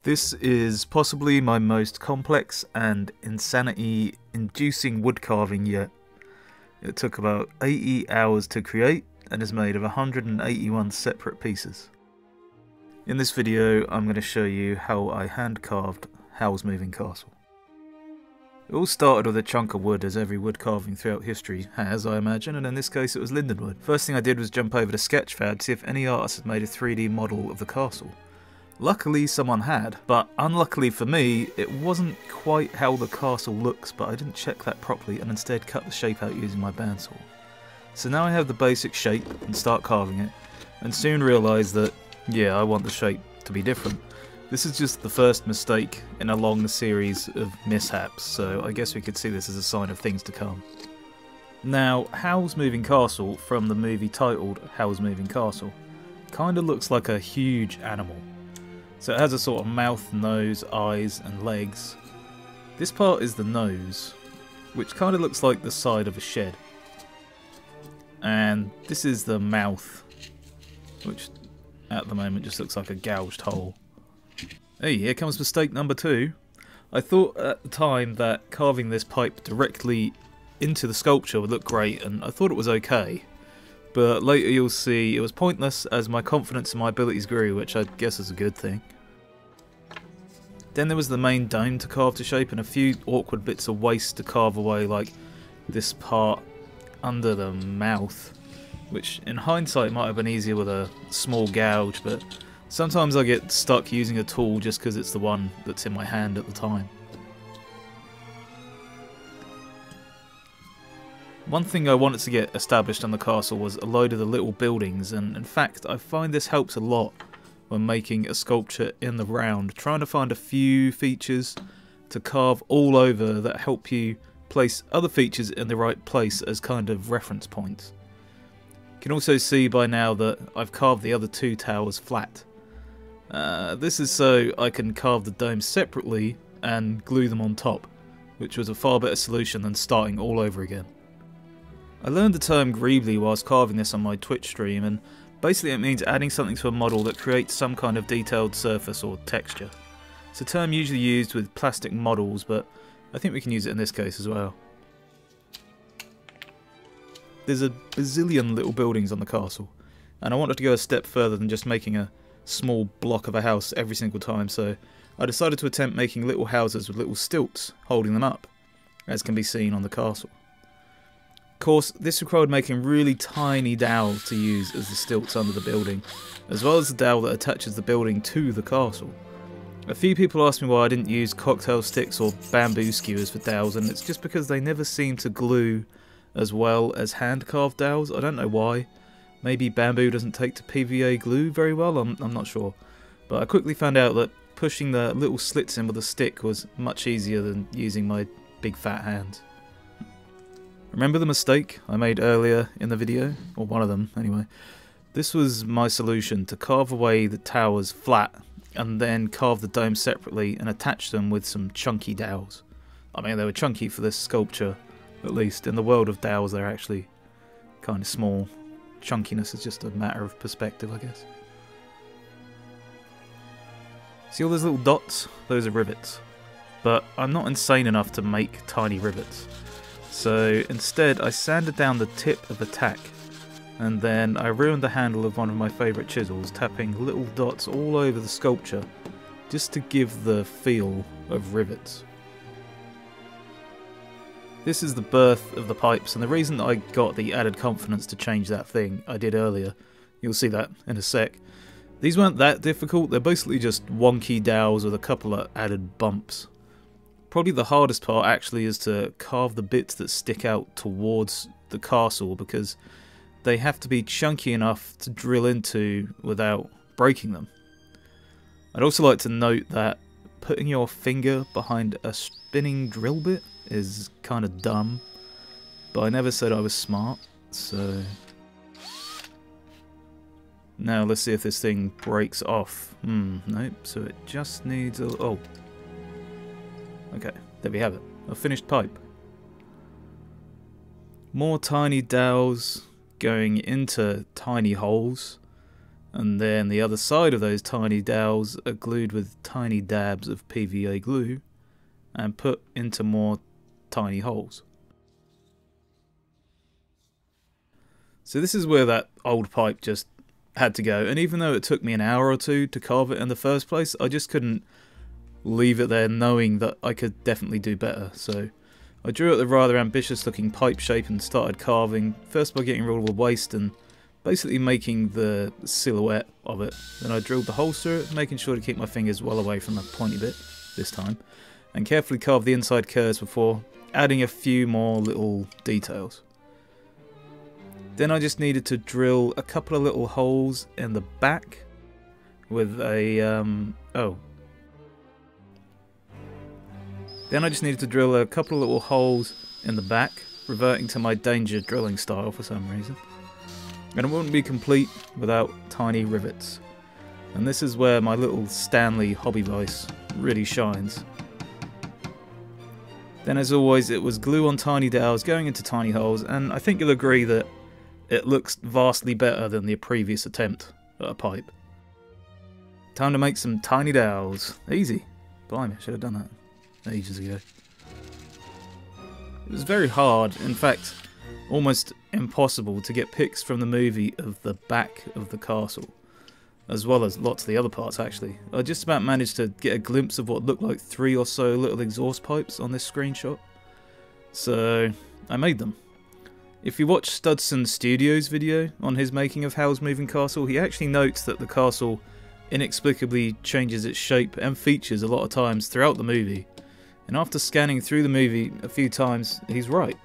This is possibly my most complex and insanity-inducing wood carving yet. It took about 80 hours to create and is made of 181 separate pieces. In this video I'm going to show you how I hand carved Howl's moving castle. It all started with a chunk of wood, as every wood carving throughout history has, I imagine, and in this case it was linden wood. First thing I did was jump over to Sketchfab to see if any artist had made a 3D model of the castle. Luckily someone had, but unluckily for me, it wasn't quite how the castle looks, but I didn't check that properly and instead cut the shape out using my bandsaw. So now I have the basic shape and start carving it, and soon realised that, yeah, I want the shape to be different. This is just the first mistake in a long series of mishaps, so I guess we could see this as a sign of things to come. Now, Howl's Moving Castle, from the movie titled Howl's Moving Castle, kinda looks like a huge animal. So it has a sort of mouth, nose, eyes and legs. This part is the nose, which kind of looks like the side of a shed. And this is the mouth, which at the moment just looks like a gouged hole. Hey, here comes mistake number 2. I thought at the time that carving this pipe directly into the sculpture would look great, and I thought it was okay. But later you'll see it was pointless as my confidence in my abilities grew, which I guess is a good thing. Then there was the main dome to carve to shape and a few awkward bits of waste to carve away, like this part under the mouth, which in hindsight might have been easier with a small gouge, but sometimes I get stuck using a tool just because it's the one that's in my hand at the time. One thing I wanted to get established on the castle was a load of the little buildings, and in fact I find this helps a lot when making a sculpture in the round, trying to find a few features to carve all over that help you place other features in the right place as kind of reference points. You can also see by now that I've carved the other 2 towers flat. This is so I can carve the domes separately and glue them on top, which was a far better solution than starting all over again. I learned the term Ghibli whilst carving this on my Twitch stream, and basically it means adding something to a model that creates some kind of detailed surface or texture. It's a term usually used with plastic models, but I think we can use it in this case as well. There's a bazillion little buildings on the castle, and I wanted to go a step further than just making a small block of a house every single time, so I decided to attempt making little houses with little stilts holding them up, as can be seen on the castle. Of course, this required making really tiny dowels to use as the stilts under the building, as well as the dowel that attaches the building to the castle. A few people asked me why I didn't use cocktail sticks or bamboo skewers for dowels, and it's just because they never seem to glue as well as hand-carved dowels. I don't know why. Maybe bamboo doesn't take to PVA glue very well, I'm not sure. But I quickly found out that pushing the little slits in with a stick was much easier than using my big fat hands. Remember the mistake I made earlier in the video? Or one of them, anyway. This was my solution to carve away the towers flat and then carve the dome separately and attach them with some chunky dowels. I mean, they were chunky for this sculpture, at least. In the world of dowels, they're actually kind of small. Chunkiness is just a matter of perspective, I guess. See all those little dots? Those are rivets. But I'm not insane enough to make tiny rivets. So instead I sanded down the tip of the tack, and then I ruined the handle of one of my favourite chisels, tapping little dots all over the sculpture just to give the feel of rivets. This is the birth of the pipes, and the reason I got the added confidence to change that thing I did earlier, you'll see that in a sec. These weren't that difficult, they're basically just wonky dowels with a couple of added bumps. Probably the hardest part actually is to carve the bits that stick out towards the castle, because they have to be chunky enough to drill into without breaking them. I'd also like to note that putting your finger behind a spinning drill bit is kind of dumb, but I never said I was smart, so... Now let's see if this thing breaks off. Nope, so it just needs a... oh. Okay, there we have it. A finished pipe. More tiny dowels going into tiny holes, And then the other side of those tiny dowels are glued with tiny dabs of PVA glue and put into more tiny holes. So this is where that old pipe just had to go, and even though it took me an hour or two to carve it in the first place, I just couldn't leave it there knowing that I could definitely do better. So I drew out the rather ambitious looking pipe shape and started carving, first by getting rid of all the waste and basically making the silhouette of it. Then I drilled the holes through it, making sure to keep my fingers well away from the pointy bit this time, and carefully carved the inside curves before adding a few more little details. Then I just needed to drill a couple of little holes in the back with a, Then I just needed to drill a couple of little holes in the back, reverting to my danger drilling style for some reason. And it wouldn't be complete without tiny rivets. And this is where my little Stanley hobby vise really shines. Then as always, it was glue on tiny dowels going into tiny holes, and I think you'll agree that it looks vastly better than the previous attempt at a pipe. Time to make some tiny dowels. Easy. Blimey, I should have done that ages ago. It was very hard, in fact, almost impossible to get pics from the movie of the back of the castle, as well as lots of the other parts actually. I just about managed to get a glimpse of what looked like 3 or so little exhaust pipes on this screenshot, so I made them. If you watch Studson Studios' video on his making of Howl's Moving Castle, he actually notes that the castle inexplicably changes its shape and features a lot of times throughout the movie, and after scanning through the movie a few times, he's right.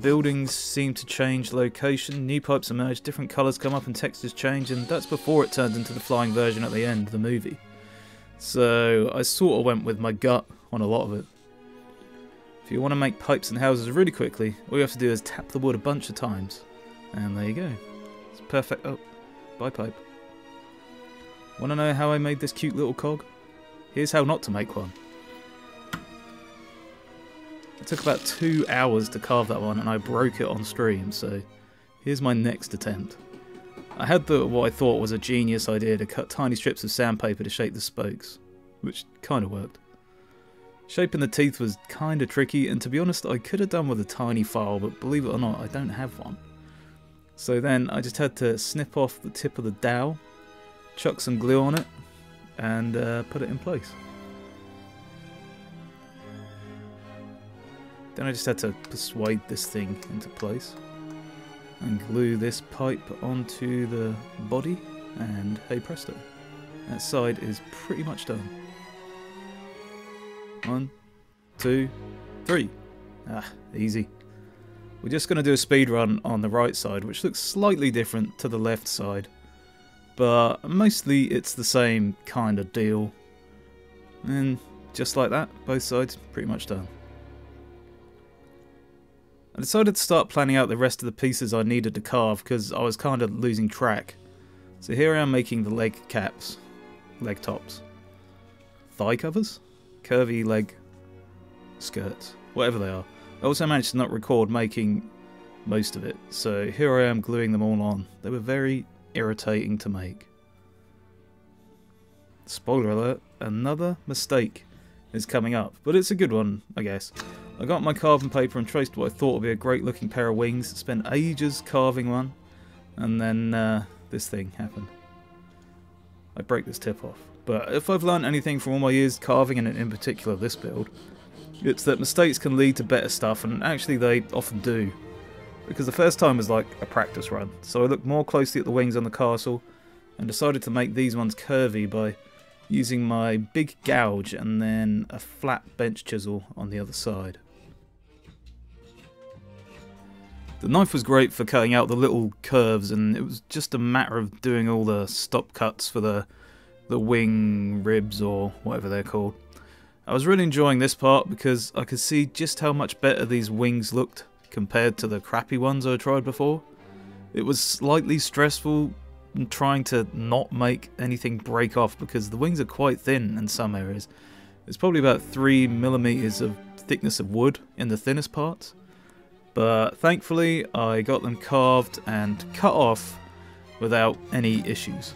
Buildings seem to change location, new pipes emerge, different colours come up and textures change, and that's before it turns into the flying version at the end of the movie. So I sort of went with my gut on a lot of it. If you want to make pipes and houses really quickly, all you have to do is tap the wood a bunch of times. And there you go. It's perfect. Oh, bye pipe. Want to know how I made this cute little cog? Here's how not to make one. It took about 2 hours to carve that one, and I broke it on stream, so here's my next attempt. I had what I thought was a genius idea to cut tiny strips of sandpaper to shape the spokes, which kind of worked. Shaping the teeth was kind of tricky, and to be honest I could have done with a tiny file, but believe it or not I don't have one. So then I just had to snip off the tip of the dowel, chuck some glue on it, and put it in place. Then I just had to persuade this thing into place and glue this pipe onto the body, and hey presto, that side is pretty much done. 1, 2, 3. Easy. We're just going to do a speed run on the right side, which looks slightly different to the left side, but mostly it's the same kind of deal. And just like that, both sides pretty much done. I decided to start planning out the rest of the pieces I needed to carve because I was kind of losing track. So here I am making the leg caps, leg tops, thigh covers, curvy leg skirts, whatever they are. I also managed to not record making most of it, so here I am gluing them all on. They were very irritating to make. Spoiler alert, another mistake is coming up, but it's a good one, I guess. I got my carbon paper and traced what I thought would be a great looking pair of wings, spent ages carving one, and then this thing happened. I break this tip off. But if I've learned anything from all my years carving, and in particular this build, it's that mistakes can lead to better stuff, and actually they often do. Because the first time was like a practice run, so I looked more closely at the wings on the castle, and decided to make these ones curvy by using my big gouge and then a flat bench chisel on the other side. The knife was great for cutting out the little curves, and it was just a matter of doing all the stop cuts for the wing ribs or whatever they're called. I was really enjoying this part because I could see just how much better these wings looked compared to the crappy ones I tried before. It was slightly stressful trying to not make anything break off because the wings are quite thin in some areas. There's probably about 3mm of thickness of wood in the thinnest parts. But thankfully I got them carved and cut off without any issues.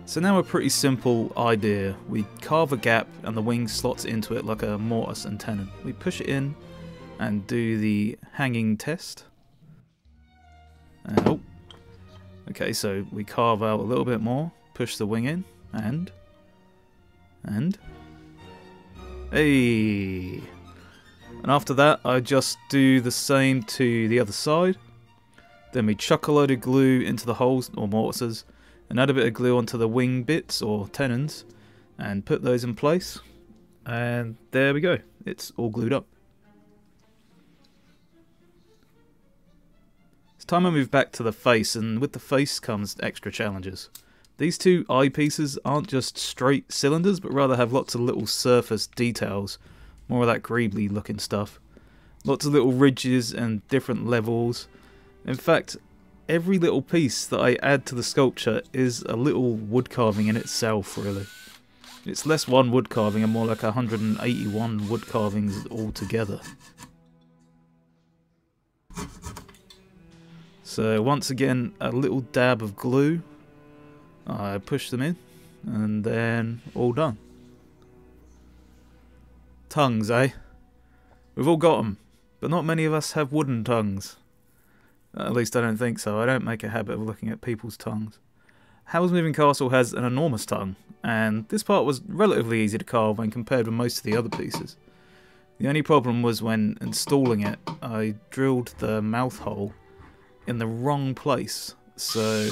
So now a pretty simple idea. We carve a gap and the wing slots into it like a mortise and tenon. We push it in and do the hanging test. And, oh. Okay, so we carve out a little bit more, push the wing in, and... Hey! And after that, I just do the same to the other side. Then we chuck a load of glue into the holes, or mortises, and add a bit of glue onto the wing bits, or tenons, and put those in place. And there we go. It's all glued up. It's time I move back to the face, and with the face comes extra challenges. These two eyepieces aren't just straight cylinders, but rather have lots of little surface details. More of that Ghibli looking stuff. Lots of little ridges and different levels. In fact, every little piece that I add to the sculpture is a little wood carving in itself, really. It's less one wood carving and more like 181 wood carvings all together. So once again, a little dab of glue. I push them in, and then all done. Tongues, eh? We've all got them, but not many of us have wooden tongues. At least I don't think so. I don't make a habit of looking at people's tongues. Howl's Moving Castle has an enormous tongue, and this part was relatively easy to carve when compared with most of the other pieces. The only problem was when installing it, I drilled the mouth hole in the wrong place, so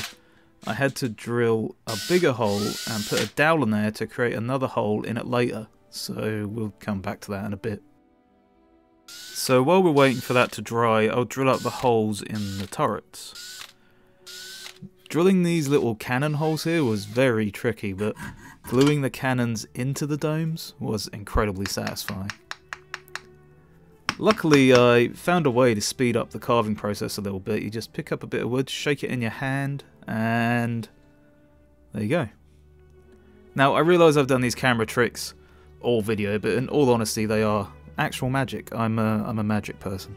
I had to drill a bigger hole and put a dowel in there to create another hole in it later, so we'll come back to that in a bit. So while we're waiting for that to dry, I'll drill up the holes in the turrets. Drilling these little cannon holes here was very tricky, but gluing the cannons into the domes was incredibly satisfying. Luckily, I found a way to speed up the carving process a little bit. You just pick up a bit of wood, shake it in your hand, and there you go. Now, I realise I've done these camera tricks all video, but in all honesty, they are actual magic. I'm a magic person.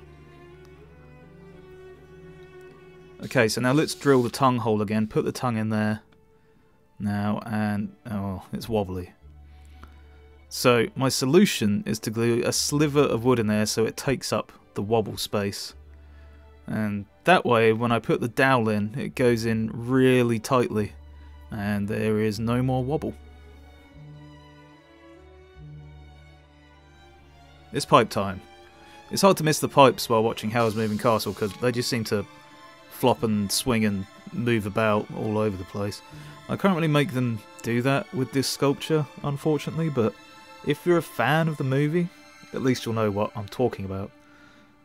Okay, so now let's drill the tongue hole again. Put the tongue in there now, and oh, it's wobbly. So my solution is to glue a sliver of wood in there so it takes up the wobble space. And that way, when I put the dowel in, it goes in really tightly, and there is no more wobble. It's pipe time. It's hard to miss the pipes while watching Howl's Moving Castle because they just seem to flop and swing and move about all over the place. I can't really make them do that with this sculpture, unfortunately, but if you're a fan of the movie, at least you'll know what I'm talking about.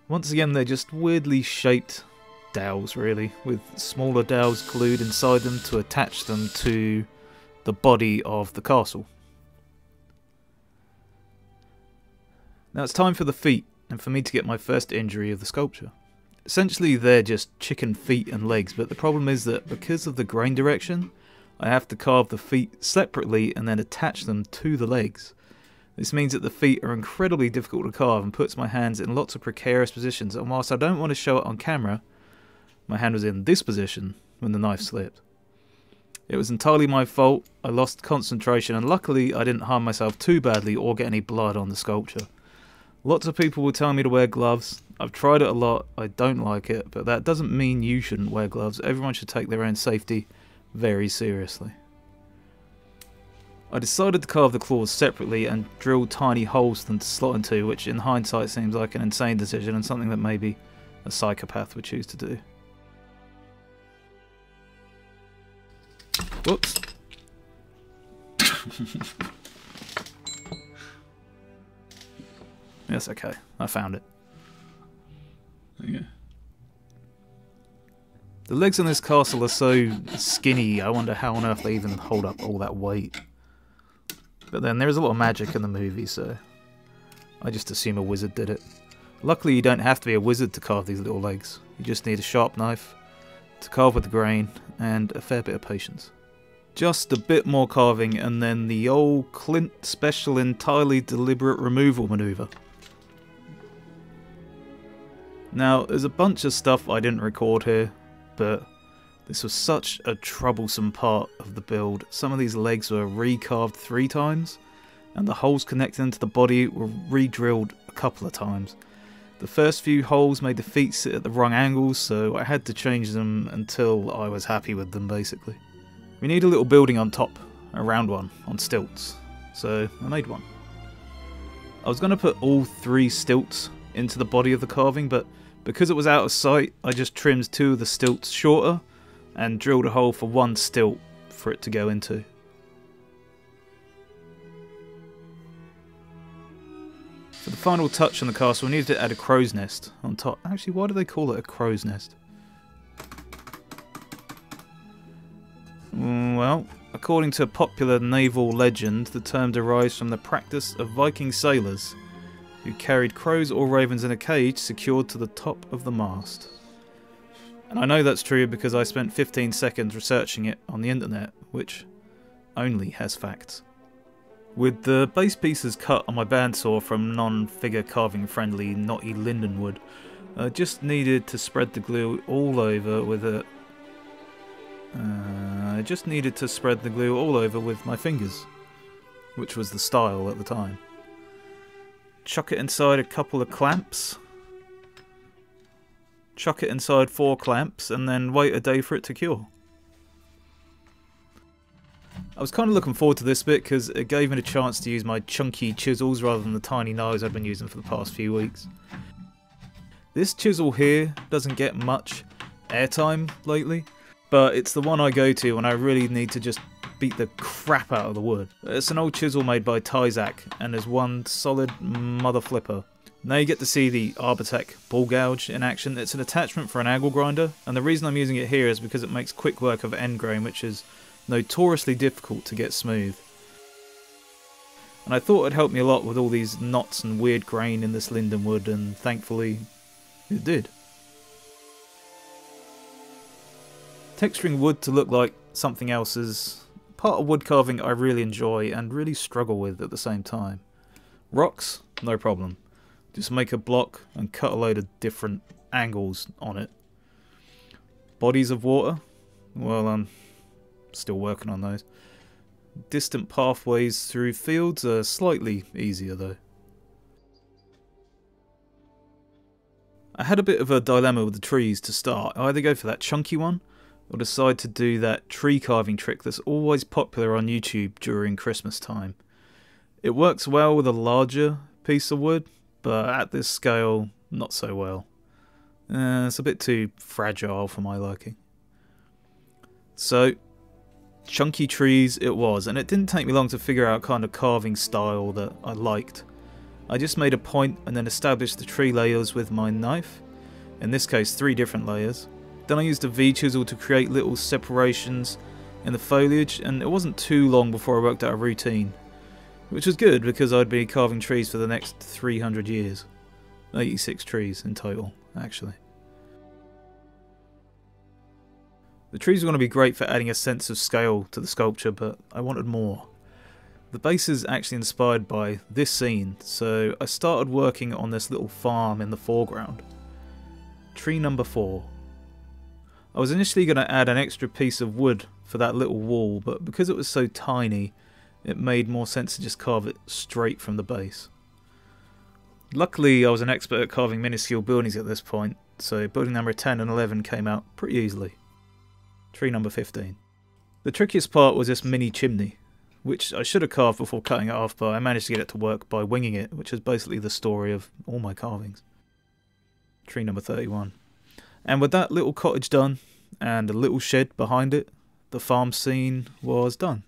Once again, they're just weirdly shaped dowels, really, with smaller dowels glued inside them to attach them to the body of the castle. Now it's time for the feet, and for me to get my first injury of the sculpture. Essentially they're just chicken feet and legs, but the problem is that because of the grain direction, I have to carve the feet separately and then attach them to the legs. This means that the feet are incredibly difficult to carve and puts my hands in lots of precarious positions, and whilst I don't want to show it on camera, my hand was in this position when the knife slipped. It was entirely my fault. I lost concentration, and luckily I didn't harm myself too badly or get any blood on the sculpture. Lots of people will tell me to wear gloves. I've tried it a lot. I don't like it, but that doesn't mean you shouldn't wear gloves. Everyone should take their own safety very seriously. I decided to carve the claws separately and drill tiny holes for them to slot into, which in hindsight seems like an insane decision and something that maybe a psychopath would choose to do. Whoops. Yes, okay. I found it. There you go. The legs in this castle are so skinny, I wonder how on earth they even hold up all that weight. But then there is a lot of magic in the movie, so I just assume a wizard did it. Luckily you don't have to be a wizard to carve these little legs. You just need a sharp knife to carve with the grain and a fair bit of patience. Just a bit more carving and then the old Clint special entirely deliberate removal manoeuvre. Now, there's a bunch of stuff I didn't record here, but this was such a troublesome part of the build. Some of these legs were recarved 3 times, and the holes connecting to the body were re-drilled a couple of times. The first few holes made the feet sit at the wrong angles, so I had to change them until I was happy with them, basically. We need a little building on top, a round one, on stilts, so I made one. I was going to put all 3 stilts into the body of the carving, but because it was out of sight, I just trimmed 2 of the stilts shorter and drilled a hole for 1 stilt for it to go into. For the final touch on the castle, we needed to add a crow's nest on top. Actually, why do they call it a crow's nest? Well, according to popular naval legend, the term derives from the practice of Viking sailors who carried crows or ravens in a cage secured to the top of the mast. And I know that's true because I spent 15 seconds researching it on the internet, which only has facts. With the base pieces cut on my bandsaw from non-figure carving friendly knotty linden wood, I just needed to spread the glue all over with my fingers, which was the style at the time. Chuck it inside a couple of clamps. Chuck it inside 4 clamps and then wait a day for it to cure. I was kind of looking forward to this bit because it gave me the chance to use my chunky chisels rather than the tiny knives I've been using for the past few weeks. This chisel here doesn't get much airtime lately, but it's the one I go to when I really need to just beat the crap out of the wood. It's an old chisel made by Tyzak and is one solid mother flipper. Now you get to see the Arbitech ball gouge in action. It's an attachment for an angle grinder, and the reason I'm using it here is because it makes quick work of end grain, which is notoriously difficult to get smooth. And I thought it'd help me a lot with all these knots and weird grain in this linden wood, and thankfully it did. Texturing wood to look like something else is part of wood carving I really enjoy and really struggle with at the same time. Rocks, no problem. Just make a block and cut a load of different angles on it. Bodies of water, well, I'm still working on those. Distant pathways through fields are slightly easier though. I had a bit of a dilemma with the trees to start. I either go for that chunky one or decide to do that tree carving trick that's always popular on YouTube during Christmas time. It works well with a larger piece of wood, but at this scale, not so well. It's a bit too fragile for my liking. So, chunky trees it was, and it didn't take me long to figure out kind of carving style that I liked. I just made a point and then established the tree layers with my knife, in this case 3 different layers. Then I used a V-chisel to create little separations in the foliage, and it wasn't too long before I worked out a routine. Which was good because I'd be carving trees for the next 300 years. 86 trees in total, actually. The trees were going to be great for adding a sense of scale to the sculpture, but I wanted more. The base is actually inspired by this scene, so I started working on this little farm in the foreground. Tree number 4. I was initially going to add an extra piece of wood for that little wall, but because it was so tiny, it made more sense to just carve it straight from the base. Luckily, I was an expert at carving minuscule buildings at this point, so building number 10 and 11 came out pretty easily. Tree number 15. The trickiest part was this mini chimney, which I should have carved before cutting it off, but I managed to get it to work by winging it, which is basically the story of all my carvings. Tree number 31. And with that little cottage done, and a little shed behind it, the farm scene was done.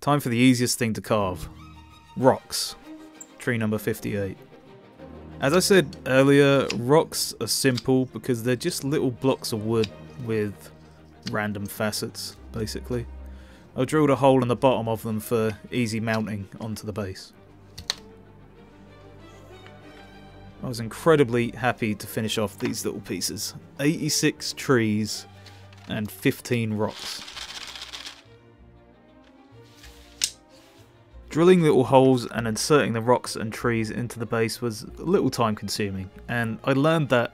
Time for the easiest thing to carve. Rocks. Tree number 58. As I said earlier, rocks are simple because they're just little blocks of wood with random facets, basically. I drilled a hole in the bottom of them for easy mounting onto the base. I was incredibly happy to finish off these little pieces. 86 trees and 15 rocks. Drilling little holes and inserting the rocks and trees into the base was a little time consuming, and I learned that,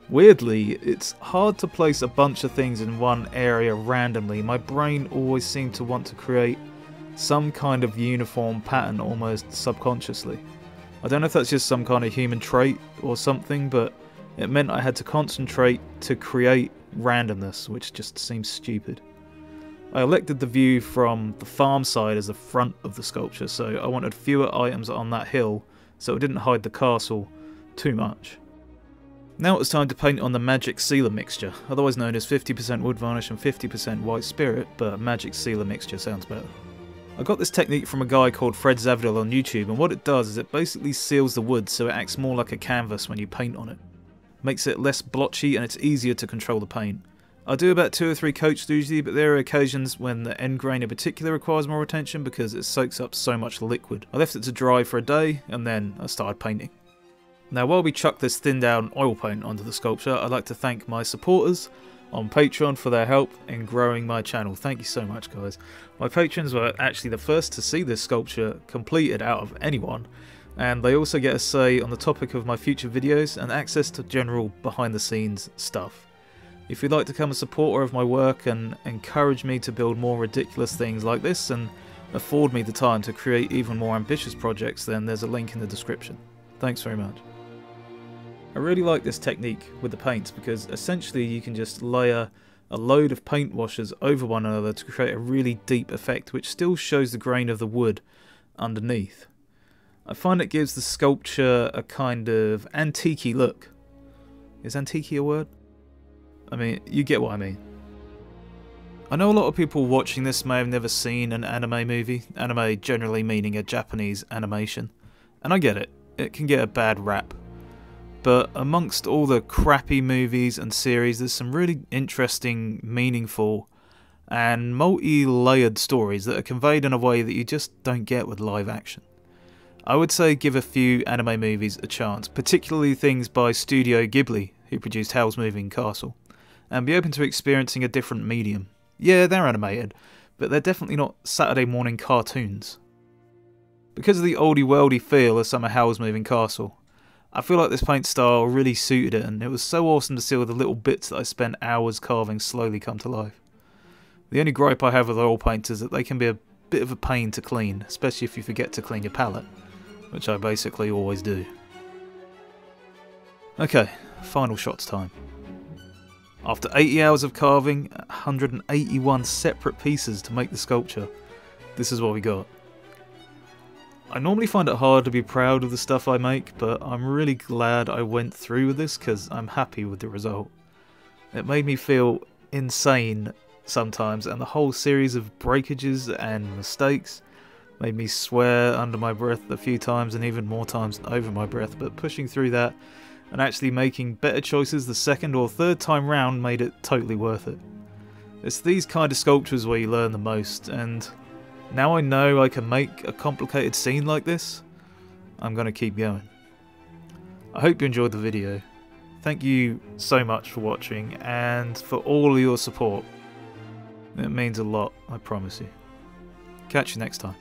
weirdly, it's hard to place a bunch of things in one area randomly. My brain always seemed to want to create some kind of uniform pattern almost subconsciously. I don't know if that's just some kind of human trait or something, but it meant I had to concentrate to create randomness, which just seems stupid. I elected the view from the farm side as the front of the sculpture, so I wanted fewer items on that hill so it didn't hide the castle too much. Now it was time to paint on the magic sealer mixture, otherwise known as 50% wood varnish and 50% white spirit, but magic sealer mixture sounds better. I got this technique from a guy called Fred Zavdil on YouTube, and what it does is it basically seals the wood so it acts more like a canvas when you paint on it. Makes it less blotchy and it's easier to control the paint. I do about 2 or 3 coats usually, but there are occasions when the end grain in particular requires more attention because it soaks up so much liquid. I left it to dry for a day and then I started painting. Now while we chuck this thinned down oil paint onto the sculpture, I'd like to thank my supporters on Patreon for their help in growing my channel. Thank you so much, guys. My patrons were actually the first to see this sculpture completed out of anyone, and they also get a say on the topic of my future videos and access to general behind the scenes stuff. If you'd like to become a supporter of my work and encourage me to build more ridiculous things like this and afford me the time to create even more ambitious projects, then there's a link in the description. Thanks very much. I really like this technique with the paints because essentially you can just layer a load of paint washes over one another to create a really deep effect which still shows the grain of the wood underneath. I find it gives the sculpture a kind of antique-y look. Is antique-y a word? I mean, you get what I mean. I know a lot of people watching this may have never seen an anime movie, anime generally meaning a Japanese animation, and I get it, it can get a bad rap. But amongst all the crappy movies and series, there's some really interesting, meaningful, and multi-layered stories that are conveyed in a way that you just don't get with live action. I would say give a few anime movies a chance, particularly things by Studio Ghibli, who produced Howl's Moving Castle, and be open to experiencing a different medium. Yeah, they're animated, but they're definitely not Saturday morning cartoons. Because of the oldie-worldy feel of some of Howl's Moving Castle, I feel like this paint style really suited it, and it was so awesome to see all the little bits that I spent hours carving slowly come to life. The only gripe I have with oil paints is that they can be a bit of a pain to clean, especially if you forget to clean your palette, which I basically always do. Okay, final shots time. After 80 hours of carving, 181 separate pieces to make the sculpture, this is what we got. I normally find it hard to be proud of the stuff I make, but I'm really glad I went through with this because I'm happy with the result. It made me feel insane sometimes, and the whole series of breakages and mistakes made me swear under my breath a few times and even more times over my breath, but pushing through that and actually making better choices the second or third time round made it totally worth it. It's these kind of sculptures where you learn the most, and now I know I can make a complicated scene like this, I'm going to keep going. I hope you enjoyed the video. Thank you so much for watching and for all of your support. It means a lot, I promise you. Catch you next time.